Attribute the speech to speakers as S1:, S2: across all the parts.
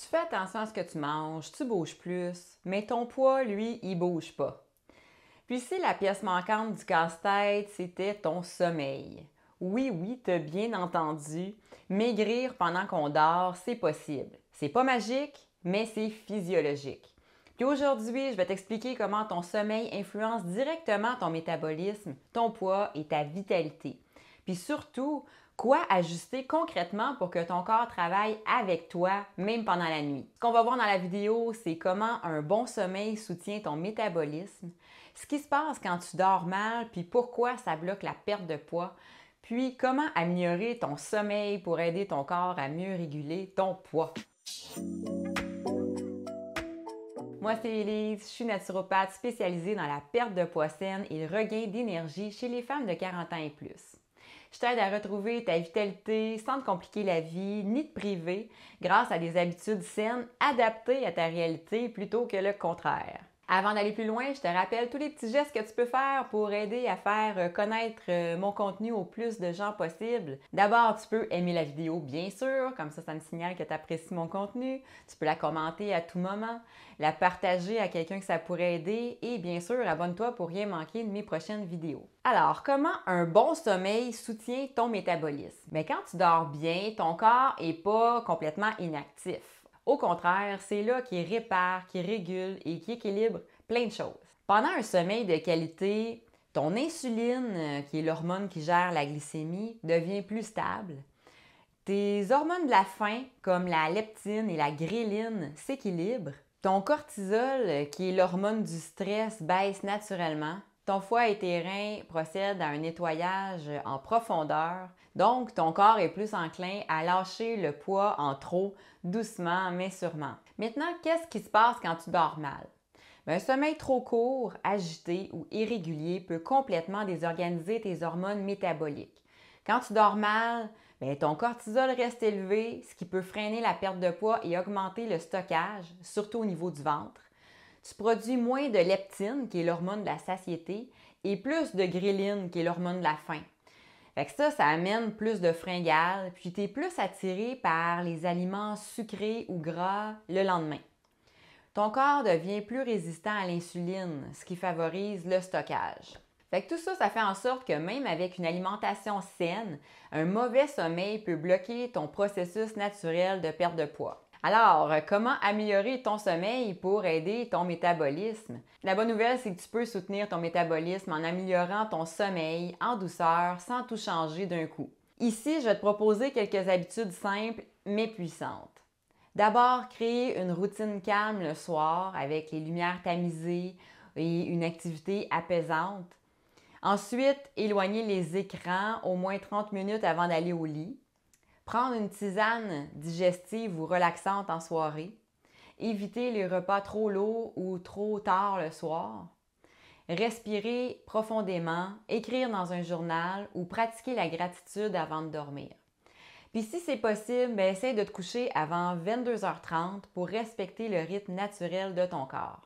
S1: Tu fais attention à ce que tu manges, tu bouges plus, mais ton poids, lui, il bouge pas. Puis si la pièce manquante du casse-tête, c'était ton sommeil. Oui, oui, t'as bien entendu, maigrir pendant qu'on dort, c'est possible. C'est pas magique, mais c'est physiologique. Puis aujourd'hui, je vais t'expliquer comment ton sommeil influence directement ton métabolisme, ton poids et ta vitalité. Puis surtout, quoi ajuster concrètement pour que ton corps travaille avec toi, même pendant la nuit. Ce qu'on va voir dans la vidéo, c'est comment un bon sommeil soutient ton métabolisme, ce qui se passe quand tu dors mal, puis pourquoi ça bloque la perte de poids, puis comment améliorer ton sommeil pour aider ton corps à mieux réguler ton poids. Moi, c'est Élise, je suis naturopathe spécialisée dans la perte de poids saine et le regain d'énergie chez les femmes de 40 ans et plus. Je t'aide à retrouver ta vitalité sans te compliquer la vie ni te priver grâce à des habitudes saines adaptées à ta réalité plutôt que le contraire. Avant d'aller plus loin, je te rappelle tous les petits gestes que tu peux faire pour aider à faire connaître mon contenu au plus de gens possible. D'abord, tu peux aimer la vidéo, bien sûr, comme ça me signale que tu apprécies mon contenu. Tu peux la commenter à tout moment, la partager à quelqu'un que ça pourrait aider et bien sûr, abonne-toi pour rien manquer de mes prochaines vidéos. Alors, comment un bon sommeil soutient ton métabolisme? Bien, quand tu dors bien, ton corps n'est pas complètement inactif. Au contraire, c'est là qu'il répare, qu'il régule et qu'il équilibre plein de choses. Pendant un sommeil de qualité, ton insuline, qui est l'hormone qui gère la glycémie, devient plus stable. Tes hormones de la faim, comme la leptine et la gréline, s'équilibrent. Ton cortisol, qui est l'hormone du stress, baisse naturellement. Ton foie et tes reins procèdent à un nettoyage en profondeur, donc ton corps est plus enclin à lâcher le poids en trop, doucement mais sûrement. Maintenant, qu'est-ce qui se passe quand tu dors mal? Un sommeil trop court, agité ou irrégulier peut complètement désorganiser tes hormones métaboliques. Quand tu dors mal, ton cortisol reste élevé, ce qui peut freiner la perte de poids et augmenter le stockage, surtout au niveau du ventre. Tu produis moins de leptine, qui est l'hormone de la satiété, et plus de gréline, qui est l'hormone de la faim. Fait que ça amène plus de fringales, puis tu es plus attiré par les aliments sucrés ou gras le lendemain. Ton corps devient plus résistant à l'insuline, ce qui favorise le stockage. Fait que tout ça, ça fait en sorte que même avec une alimentation saine, un mauvais sommeil peut bloquer ton processus naturel de perte de poids. Alors, comment améliorer ton sommeil pour aider ton métabolisme? La bonne nouvelle, c'est que tu peux soutenir ton métabolisme en améliorant ton sommeil en douceur sans tout changer d'un coup. Ici, je vais te proposer quelques habitudes simples mais puissantes. D'abord, créer une routine calme le soir avec les lumières tamisées et une activité apaisante. Ensuite, éloigner les écrans au moins 30 minutes avant d'aller au lit. Prendre une tisane digestive ou relaxante en soirée. Éviter les repas trop lourds ou trop tard le soir. Respirer profondément, écrire dans un journal ou pratiquer la gratitude avant de dormir. Puis si c'est possible, essaye de te coucher avant 22h30 pour respecter le rythme naturel de ton corps.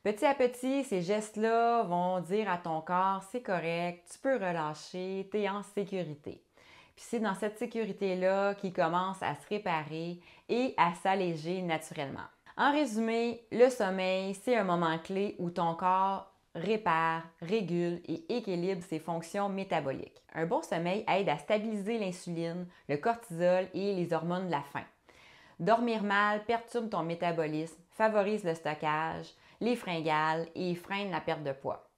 S1: Petit à petit, ces gestes-là vont dire à ton corps, c'est correct, tu peux relâcher, tu es en sécurité. Puis c'est dans cette sécurité-là qu'il commence à se réparer et à s'alléger naturellement. En résumé, le sommeil, c'est un moment clé où ton corps répare, régule et équilibre ses fonctions métaboliques. Un bon sommeil aide à stabiliser l'insuline, le cortisol et les hormones de la faim. Dormir mal perturbe ton métabolisme, favorise le stockage, les fringales et freine la perte de poids.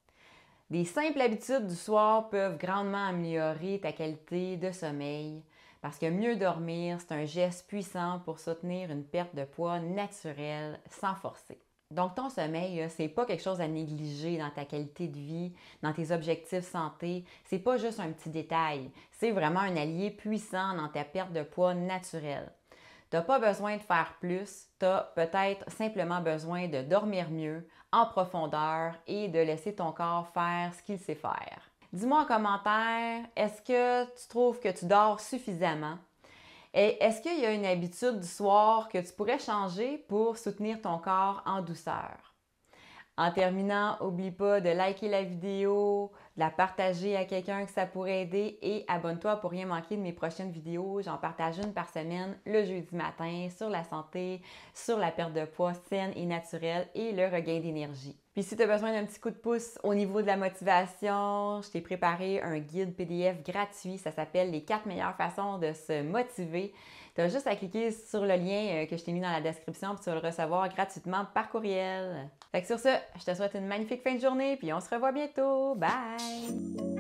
S1: Des simples habitudes du soir peuvent grandement améliorer ta qualité de sommeil parce que mieux dormir, c'est un geste puissant pour soutenir une perte de poids naturelle sans forcer. Donc ton sommeil, c'est pas quelque chose à négliger dans ta qualité de vie, dans tes objectifs santé. C'est pas juste un petit détail. C'est vraiment un allié puissant dans ta perte de poids naturelle. Tu n'as pas besoin de faire plus, tu as peut-être simplement besoin de dormir mieux, en profondeur et de laisser ton corps faire ce qu'il sait faire. Dis-moi en commentaire, est-ce que tu trouves que tu dors suffisamment? Et est-ce qu'il y a une habitude du soir que tu pourrais changer pour soutenir ton corps en douceur? En terminant, n'oublie pas de liker la vidéo, de la partager à quelqu'un que ça pourrait aider et abonne-toi pour rien manquer de mes prochaines vidéos. J'en partage une par semaine le jeudi matin sur la santé, sur la perte de poids saine et naturelle et le regain d'énergie. Puis si tu as besoin d'un petit coup de pouce au niveau de la motivation, je t'ai préparé un guide PDF gratuit. Ça s'appelle les 4 meilleures façons de se motiver. Tu as juste à cliquer sur le lien que je t'ai mis dans la description puis tu vas le recevoir gratuitement par courriel. Fait que sur ce, je te souhaite une magnifique fin de journée puis on se revoit bientôt. Bye!